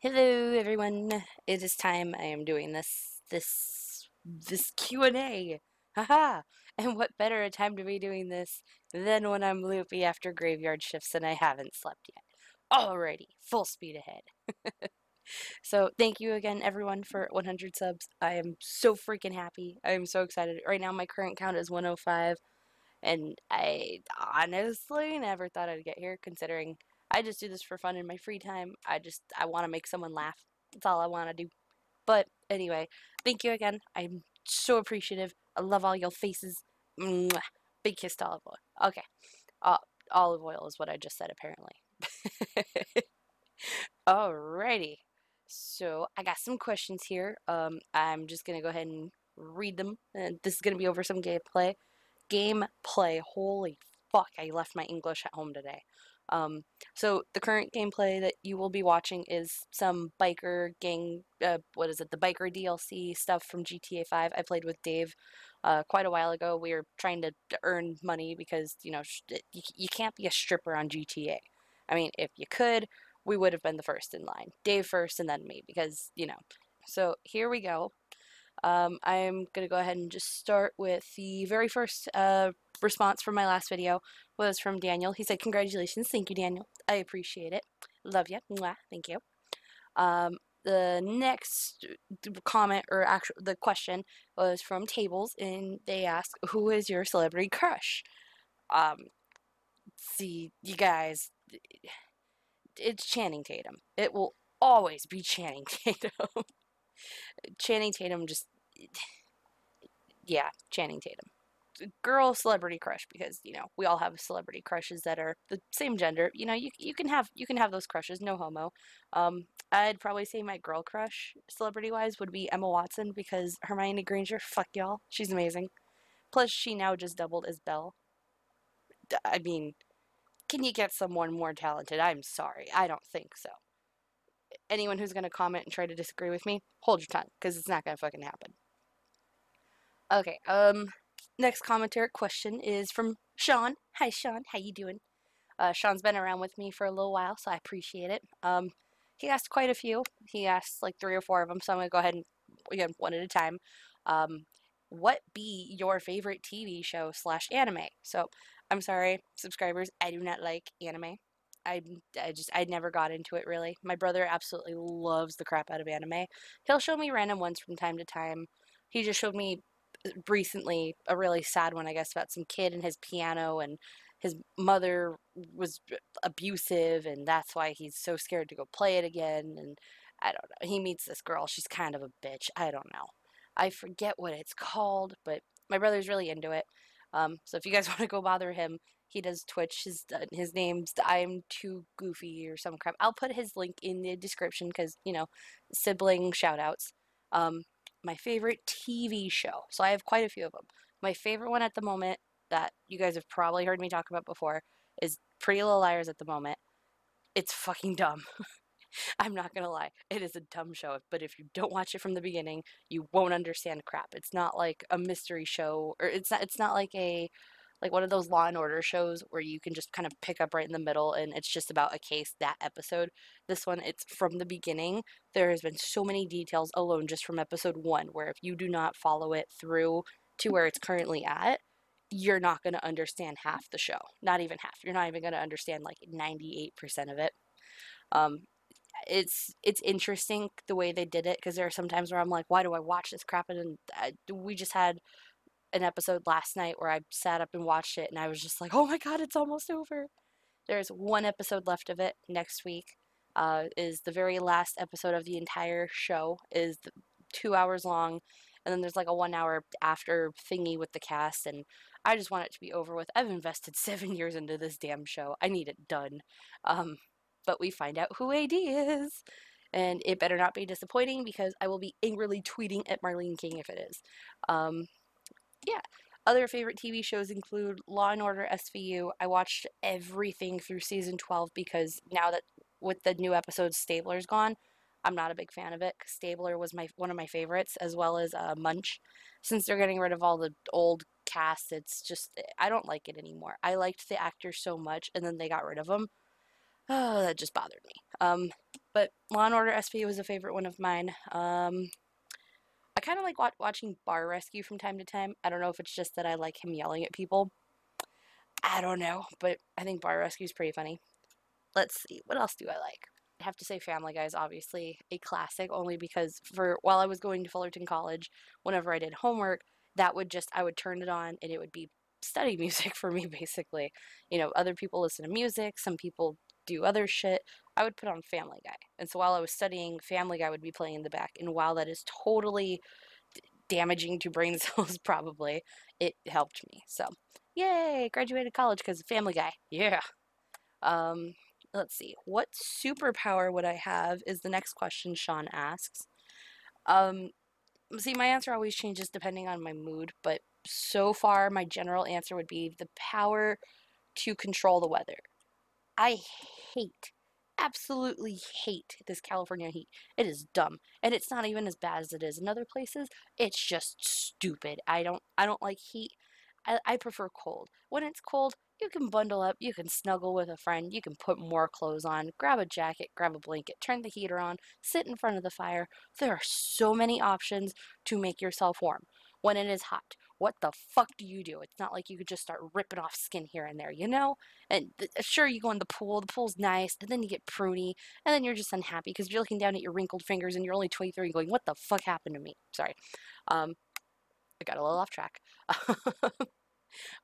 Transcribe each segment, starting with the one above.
Hello everyone. It is time. I am doing this Q&A. Haha. And what better a time to be doing this than when I'm loopy after graveyard shifts and I haven't slept yet. Alrighty, full speed ahead. So thank you again everyone for 100 subs. I am so freaking happy. I am so excited. Right now my current count is 105 and I honestly never thought I'd get here considering I just do this for fun in my free time. I want to make someone laugh. That's all I want to do. But anyway, thank you again. I'm so appreciative. I love all your faces. Mwah. Big kiss to olive oil. Okay. Uh, Olive oil is what I just said apparently. Alrighty. So I got some questions here. I'm just gonna go ahead and read them. And this is gonna be over some gameplay. Holy fuck, I left my English at home today. So the current gameplay that you will be watching is some biker gang, what is it, the biker DLC stuff from GTA 5. I played with Dave quite a while ago. We were trying to earn money because, you know, you can't be a stripper on GTA. I mean, if you could, we would have been the first in line. Dave first and then me because, you know. So here we go. I'm going to go ahead and just start with the very first response from my last video was from Daniel. He said, congratulations. Thank you, Daniel. I appreciate it. Love you. Mwah. Thank you. The next comment, or actual, the question was from Tables, and they asked, who is your celebrity crush? See, you guys, it's Channing Tatum. It will always be Channing Tatum. Channing Tatum just... Yeah, Channing Tatum. Girl celebrity crush, because you know we all have celebrity crushes that are the same gender. You know, you can have those crushes, no homo. I'd probably say my girl crush celebrity wise would be Emma Watson, because Hermione Granger, fuck y'all, she's amazing. Plus she now just doubled as Belle. I mean, can you get someone more talented? I'm sorry, I don't think so. Anyone who's gonna comment and try to disagree with me, hold your tongue, because it's not gonna fucking happen. Okay, next commentary question is from Sean. Hi, Sean. How you doing? Sean's been around with me for a little while, so I appreciate it. He asked quite a few. He asked like 3 or 4 of them, so I'm going to go ahead and, again, one at a time. What be your favorite TV show / anime? So, I'm sorry, subscribers, I do not like anime. I never got into it, really. My brother absolutely loves the crap out of anime. He'll show me random ones from time to time. He just showed me recently a really sad one, I guess, about some kid and his piano, and his mother was abusive, and that's why he's so scared to go play it again. And I don't know. He meets this girl. She's kind of a bitch. I don't know. I forget what it's called, but my brother's really into it. So if you guys want to go bother him, he does Twitch. His name's I'm Too Goofy or some crap. I'll put his link in the description because, you know, sibling shoutouts. My favorite TV show. So I have quite a few of them. My favorite one at the moment that you guys have probably heard me talk about before is Pretty Little Liars at the moment. It's fucking dumb. I'm not gonna lie. It is a dumb show, but if you don't watch it from the beginning, you won't understand crap. It's not like a mystery show, or it's not like one of those Law and Order shows where you can just kind of pick up right in the middle and it's just about a case that episode. This one, it's from the beginning. There has been so many details alone just from episode 1 where if you do not follow it through to where it's currently at, you're not going to understand half the show. Not even half. You're not even going to understand like 98% of it. Um, it's interesting the way they did it, because there are some times where I'm like, why do I watch this crap? And we just had an episode last night where I sat up and watched it, and I was just like, oh my god, it's almost over. There's one episode left of it. Next week is the very last episode of the entire show. Is 2 hours long, and then there's like a 1 hour after thingy with the cast, and I just want it to be over with. I've invested 7 years into this damn show. I need it done. But we find out who AD is. And it better not be disappointing, because I will be angrily tweeting at Marlene King if it is. Yeah. Other favorite TV shows include Law and Order SVU. I watched everything through season 12 because now that with the new episodes Stabler's gone, I'm not a big fan of it. Stabler was one of my favorites, as well as Munch. Since they're getting rid of all the old cast, it's just, I don't like it anymore. I liked the actors so much, and then they got rid of them. Oh, that just bothered me. But Law and Order SVU was a favorite one of mine. I kind of like watching Bar Rescue from time to time. I don't know if it's just that I like him yelling at people. I don't know, but I think Bar Rescue is pretty funny. Let's see, what else do I like? I have to say Family Guy is obviously a classic, only because for while I was going to Fullerton College, whenever I did homework, I would turn it on and it would be study music for me basically. You know, other people listen to music, some people do other shit. I would put on Family Guy. And so while I was studying, Family Guy would be playing in the back. And while that is totally damaging to brain cells probably, it helped me. So, yay, graduated college because of Family Guy. Yeah. Um, let's see. What superpower would I have is the next question Sean asks. Um, see, my answer always changes depending on my mood, but so far my general answer would be the power to control the weather. I hate, absolutely hate this California heat. It is dumb, and it's not even as bad as it is in other places. It's just stupid. I don't like heat. I prefer cold. When it's cold, you can bundle up, you can snuggle with a friend, you can put more clothes on, grab a jacket, grab a blanket, turn the heater on, sit in front of the fire. There are so many options to make yourself warm. When it is hot, what the fuck do you do? It's not like you could just start ripping off skin here and there, you know? And sure, you go in the pool's nice, and then you get pruny, and then you're just unhappy because you're looking down at your wrinkled fingers and you're only 23 and going, what the fuck happened to me? Sorry. Um, I got a little off track.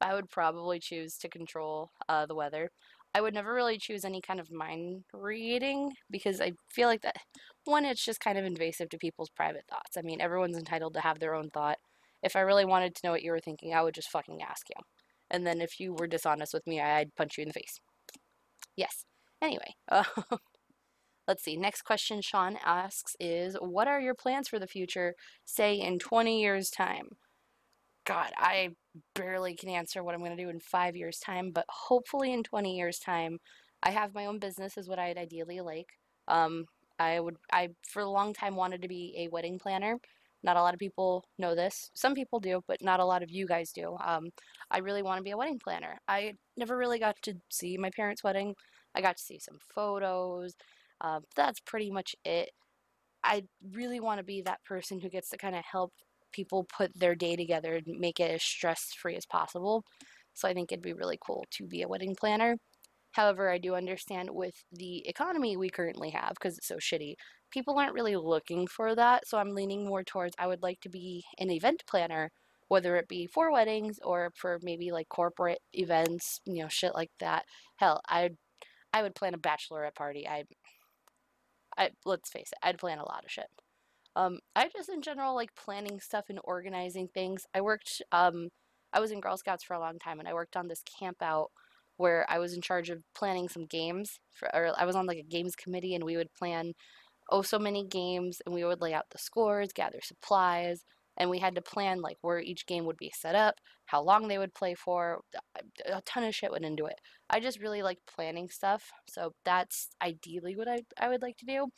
I would probably choose to control the weather. I would never really choose any kind of mind reading because I feel like that, one, it's just kind of invasive to people's private thoughts. I mean, everyone's entitled to have their own thought. If I really wanted to know what you were thinking, I would just fucking ask you. And then if you were dishonest with me, I'd punch you in the face. Yes. Anyway, let's see. Next question Sean asks is, what are your plans for the future, say in 20 years' time? God, I barely can answer what I'm going to do in 5 years' time, but hopefully in 20 years' time, I have my own business, is what I'd ideally like. Um, I for a long time wanted to be a wedding planner. Not a lot of people know this. Some people do, but not a lot of you guys do. I really want to be a wedding planner. I never really got to see my parents' wedding. I got to see some photos. That's pretty much it. I really want to be that person who gets to kind of help people put their day together and make it as stress free as possible. So I think it'd be really cool to be a wedding planner. However, I do understand with the economy we currently have, because it's so shitty, people aren't really looking for that. So I'm leaning more towards I would like to be an event planner, whether it be for weddings or for maybe like corporate events, you know, shit like that. Hell, I would plan a bachelorette party. I let's face it, I'd plan a lot of shit. I just in general like planning stuff and organizing things. I was in Girl Scouts for a long time, and I worked on this camp out where I was in charge of planning some games. Or I was on like a games committee, and we would plan so many games, and we would lay out the scores, gather supplies, and we had to plan like where each game would be set up, how long they would play for. A ton of shit went into it. I just really like planning stuff, so that's ideally what I would like to do.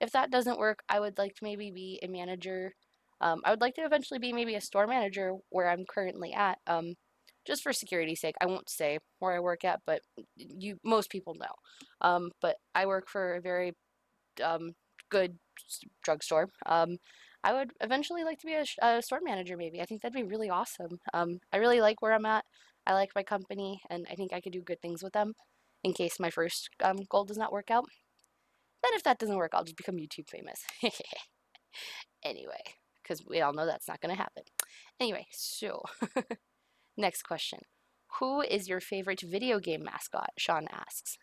If that doesn't work, I would like to maybe be a manager. I would like to eventually be maybe a store manager where I'm currently at. Just for security's sake, I won't say where I work at, but most people know. But I work for a very um, good drugstore. I would eventually like to be a store manager, maybe. I think that'd be really awesome. I really like where I'm at. I like my company, and I think I could do good things with them in case my first goal does not work out. Then if that doesn't work, I'll just become YouTube famous. Anyway, because we all know that's not going to happen. Anyway, so next question. Who is your favorite video game mascot? Sean asks.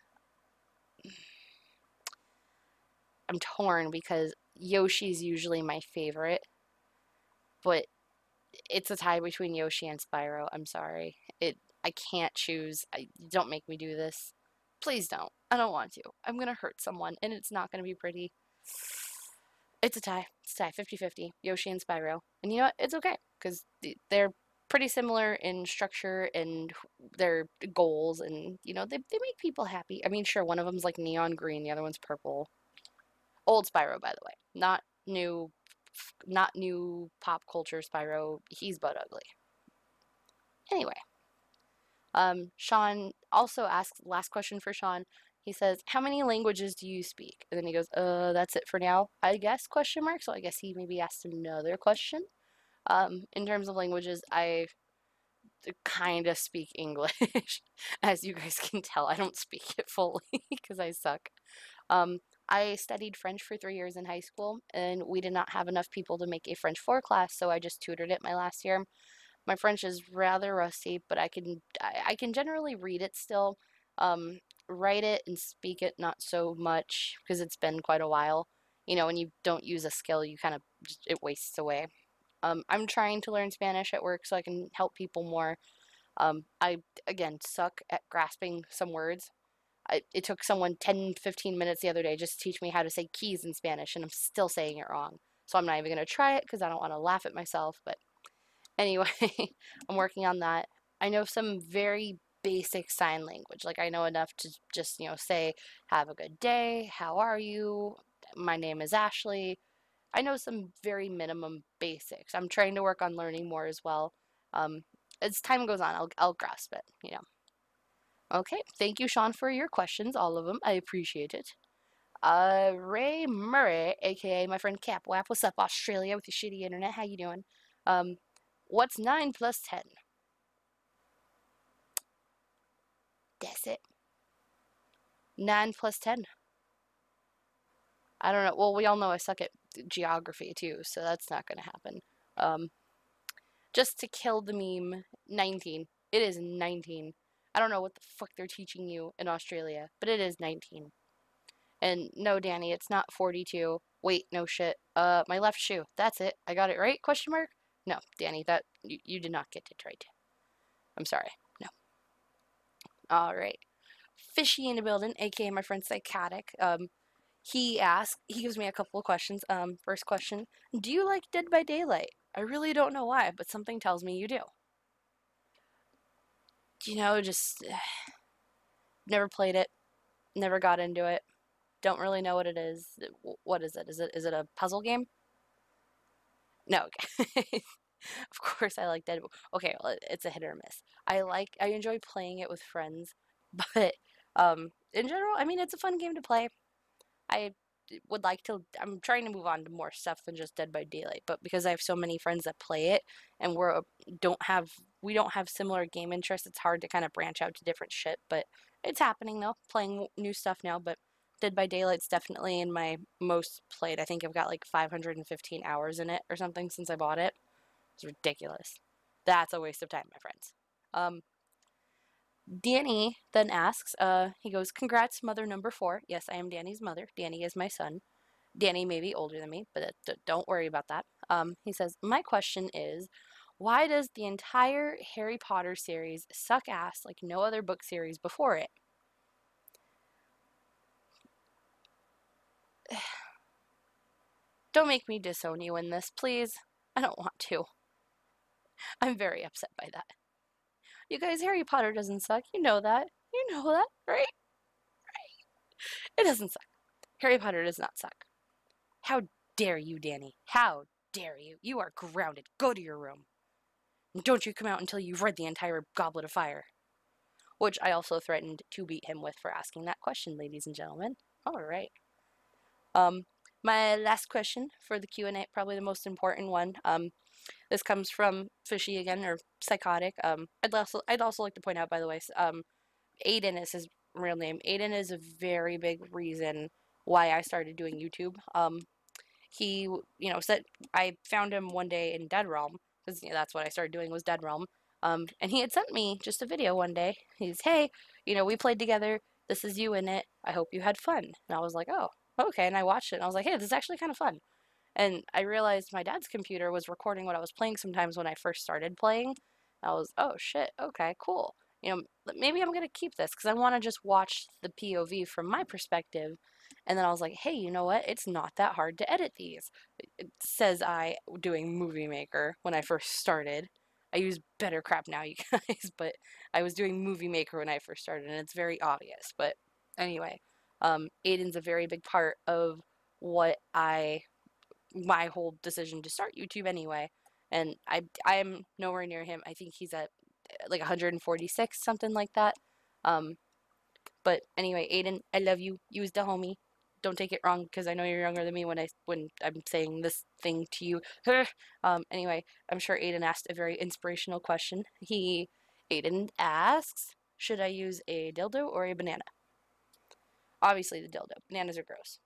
I'm torn because Yoshi's usually my favorite, but it's a tie between Yoshi and Spyro. I'm sorry. I can't choose. Don't make me do this. Please don't. I don't want to. I'm going to hurt someone, and it's not going to be pretty. It's a tie. It's a tie, 50-50, Yoshi and Spyro. And you know what? It's okay, because they're pretty similar in structure and their goals, and, you know, they make people happy. I mean, sure, one of them's like neon green, the other one's purple. Old Spyro, by the way. Not new pop culture Spyro. He's butt ugly. Anyway, Sean also asks, last question for Sean. He says, "How many languages do you speak?" And then he goes, that's it for now, I guess, question mark. So I guess he maybe asked another question. In terms of languages, I kind of speak English. As you guys can tell, I don't speak it fully because I suck. I studied French for 3 years in high school, and we did not have enough people to make a French 4 class, so I just tutored it my last year. My French is rather rusty, but I can generally read it still. Um, Write it and speak it not so much because it's been quite a while. You know, when you don't use a skill, you kind of it wastes away. I'm trying to learn Spanish at work so I can help people more. I again suck at grasping some words. It took someone 10, 15 minutes the other day just to teach me how to say keys in Spanish, and I'm still saying it wrong. So I'm not even going to try it because I don't want to laugh at myself. But anyway, I'm working on that. I know some very basic sign language. Like, I know enough to just, say, have a good day, how are you, my name is Ashley. I know some very minimum basics. I'm trying to work on learning more as well. Um, as time goes on, I'll grasp it. Okay, thank you, Sean, for your questions, all of them. I appreciate it. Ray Murray, aka my friend Cap Wap. What's up, Australia, with your shitty internet? How you doing? Um, what's 9 plus 10? That's it. 9 plus 10. I don't know. Well, we all know I suck at geography too, so that's not gonna happen. Um, just to kill the meme, 19. It is 19. I don't know what the fuck they're teaching you in Australia, but it is 19. And no, Danny, it's not 42. Wait, no shit. My left shoe. That's it. I got it right? Question mark? No, Danny, that you did not get it right. I'm sorry. No. All right. Fishy in the building, aka my friend Psychotic. He gives me a couple of questions. First question, do you like Dead by Daylight? I really don't know why, but something tells me you do. Just never played it, never got into it. Don't really know what it is. What is it? Is it a puzzle game? No. Okay. Of course I like Dead. Okay, well, it's a hit or miss. I enjoy playing it with friends, but in general, I mean, it's a fun game to play. I would like to. I'm trying to move on to more stuff than just Dead by Daylight, but because I have so many friends that play it, and don't have we don't have similar game interests, it's hard to kind of branch out to different shit. But it's happening though, playing new stuff now. But Dead by Daylight's definitely in my most played. I think I've got like 515 hours in it or something since I bought it. It's ridiculous. That's a waste of time, my friends. Um, Danny then asks, he goes, "Congrats, mother number 4." Yes, I am Danny's mother. Danny is my son. Danny may be older than me, but don't worry about that. He says, "My question is, why does the entire Harry Potter series suck ass like no other book series before it?" Don't make me disown you in this, please. I don't want to. I'm very upset by that. You guys, Harry Potter doesn't suck. You know that. You know that, right? It doesn't suck. Harry Potter does not suck. How dare you, Danny? How dare you? You are grounded. Go to your room. And don't you come out until you've read the entire Goblet of Fire. Which I also threatened to beat him with for asking that question, ladies and gentlemen. All right. Um, my last question for the Q&A, probably the most important one. This comes from Fishy again, or Psychotic. I'd also like to point out, by the way, Aiden is his real name. Aiden is a very big reason why I started doing YouTube. He, said I found him one day in Dead Realm because that's what I started doing was Dead Realm. And he had sent me just a video one day. He's, "Hey, we played together. This is you in it. I hope you had fun." And I was like, "Oh, okay." And I watched it and I was like, "Hey, this is actually kind of fun." And I realized my dad's computer was recording what I was playing sometimes when I first started playing. I was, "Oh shit, okay, cool. Maybe I'm gonna keep this because I want to just watch the POV from my perspective." And then I was like, "Hey, you know what? It's not that hard to edit these." It says I doing Movie Maker when I first started. I use better crap now, you guys, but I was doing Movie Maker when I first started, and it's very obvious. But anyway, Aiden's a very big part of what my whole decision to start YouTube anyway. And I'm nowhere near him. I think he's at like 146, something like that. Um, But anyway, Aiden, I love you. You was the homie. Don't take it wrong because I know you're younger than me when I'm saying this thing to you. Anyway, I'm sure Aiden asked a very inspirational question. Aiden asks, should I use a dildo or a banana? Obviously the dildo. Bananas are gross.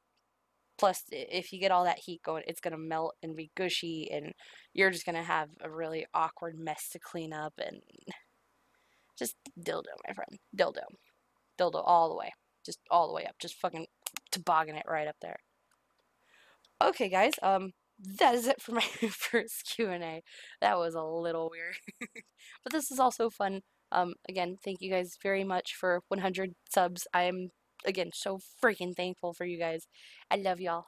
Plus, if you get all that heat going, it's gonna melt and be gushy, and you're just gonna have a really awkward mess to clean up. And just dildo, my friend. Dildo. Dildo all the way. Just all the way up. Just fucking toboggan it right up there. Okay, guys. That is it for my first Q&A. That was a little weird. But this is also fun. Again, thank you guys very much for 100 subs. I am, again, so freaking thankful for you guys. I love y'all.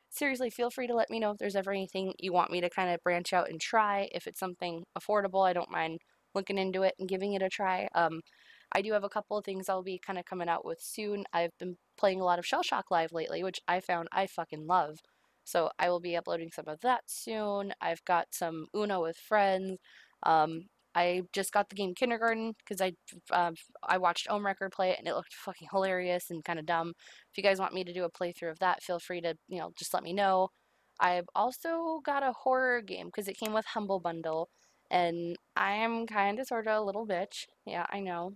Seriously, feel free to let me know if there's ever anything you want me to kind of branch out and try. If it's something affordable, I don't mind looking into it and giving it a try. I do have a couple of things I'll be kind of coming out with soon. I've been playing a lot of Shell Shock Live lately, which I found I fucking love. So I will be uploading some of that soon. I've got some Uno with friends. I just got the game Kindergarten because I watched Record play it and it looked fucking hilarious and kind of dumb. If you guys want me to do a playthrough of that, feel free to just let me know. I've also got a horror game because it came with Humble Bundle, and I am kind of sort of a little bitch. Yeah, I know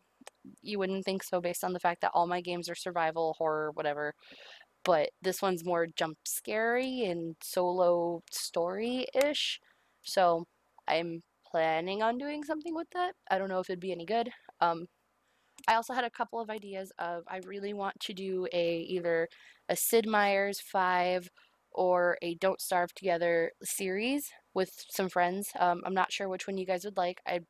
you wouldn't think so based on the fact that all my games are survival, horror, whatever. But this one's more jump scary and solo story-ish. So I'm planning on doing something with that. I don't know if it'd be any good. I also had a couple of ideas of I really want to do either a Sid Meier's 5 or a Don't Starve Together series with some friends. I'm not sure which one you guys would like. I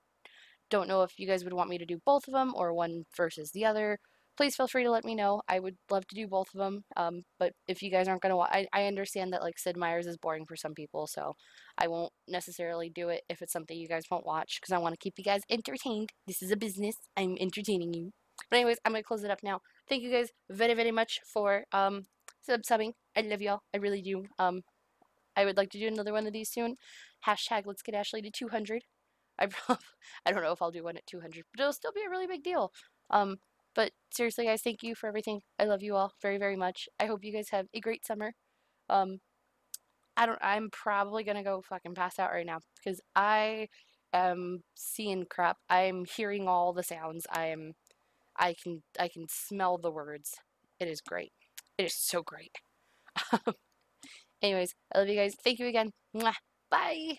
don't know if you guys would want me to do both of them or one versus the other. Please feel free to let me know. I would love to do both of them. But if you guys aren't going to watch, I understand that like Sid Meier's is boring for some people, so I won't necessarily do it if it's something you guys won't watch because I want to keep you guys entertained. This is a business. I'm entertaining you. But anyways, I'm going to close it up now. Thank you guys very, very much for subbing. I love y'all. I really do. I would like to do another one of these soon. Hashtag let's get Ashley to 200. I I don't know if I'll do one at 200, but it'll still be a really big deal. Um, but seriously, guys, thank you for everything. I love you all very, very much. I hope you guys have a great summer. Um, I'm probably gonna go fucking pass out right now because I am seeing crap. I'm hearing all the sounds. I can smell the words. It is great. It is so great. Anyways, I love you guys. Thank you again. Mwah. Bye.